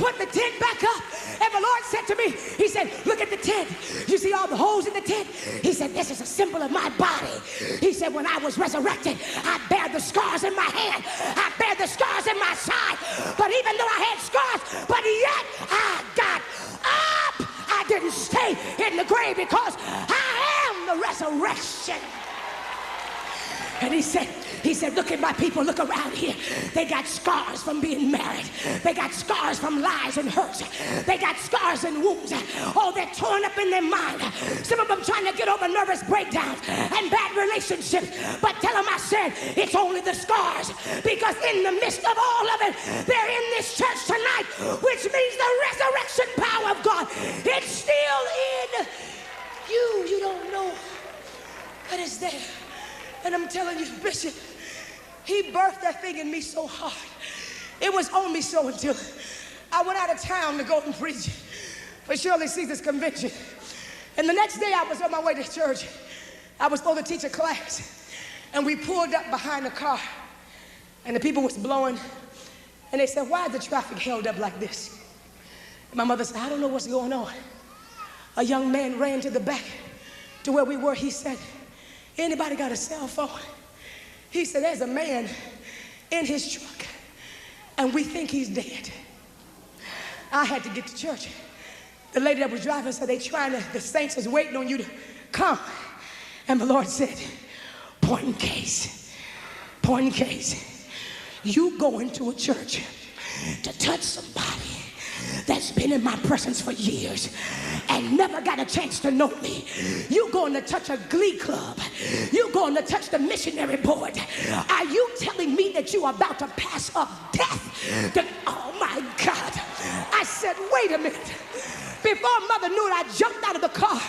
put the tent back up. And the Lord said to me, he said, look at the tent. You see all the holes in the tent? He said, this is a symbol of my body. He said, when I was resurrected, I bear the scars in my hand. I bear the scars in my side. But even though I had scars, but yet I got up. I didn't stay in the grave because I am the resurrection. And he said, look at my people, look around here. They got scars from being married. They got scars from lies and hurts. They got scars and wounds. Oh, they're torn up in their mind. Some of them trying to get over nervous breakdowns and bad relationships. But tell them I said, it's only the scars. Because in the midst of all of it, they're in this church tonight, which means the resurrection power of God. It's still in you. You don't know, but it's there. And I'm telling you, Bishop, he birthed that thing in me so hard. It was on me so until I went out of town to go and preach for Shirley Caesar's convention. And the next day I was on my way to church. I was supposed to teach a class. And we pulled up behind the car. And the people was blowing. And they said, why is the traffic held up like this? And my mother said, I don't know what's going on. A young man ran to the back to where we were. He said, anybody got a cell phone? He said, there's a man in his truck, and we think he's dead. I had to get to church. The lady that was driving said, the saints is waiting on you to come. And the Lord said, point in case, you go into a church to touch somebody that's been in my presence for years and never got a chance to know me. You going to touch a glee club. You going to touch the missionary board. Are you telling me that you are about to pass up death? Oh my God. I said, wait a minute. Before mother knew it, I jumped out of the car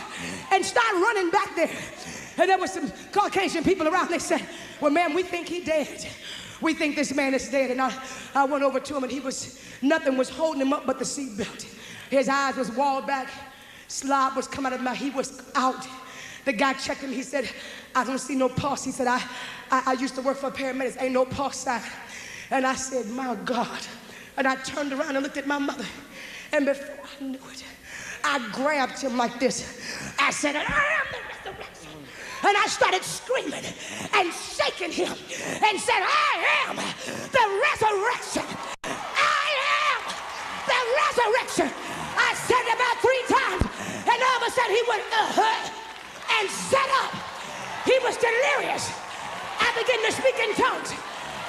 and started running back there. And there were some Caucasian people around. They said, well, ma'am, we think he dead. We think this man is dead. And I went over to him, and nothing was holding him up but the seatbelt. His eyes was walled back. Slob was coming out of his mouth. He was out. The guy checked him. He said, I don't see no pulse. He said, I used to work for paramedics. Ain't no pulse sign. And I said, my God. And I turned around and looked at my mother. And before I knew it, I grabbed him like this. I said, I am the resurrection. And I started screaming and shaking him and said, I am the resurrection. I am the resurrection. I said it about 3 times, and all of a sudden he went, and sat up. He was delirious. I began to speak in tongues,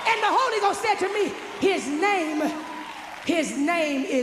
and the Holy Ghost said to me, his name is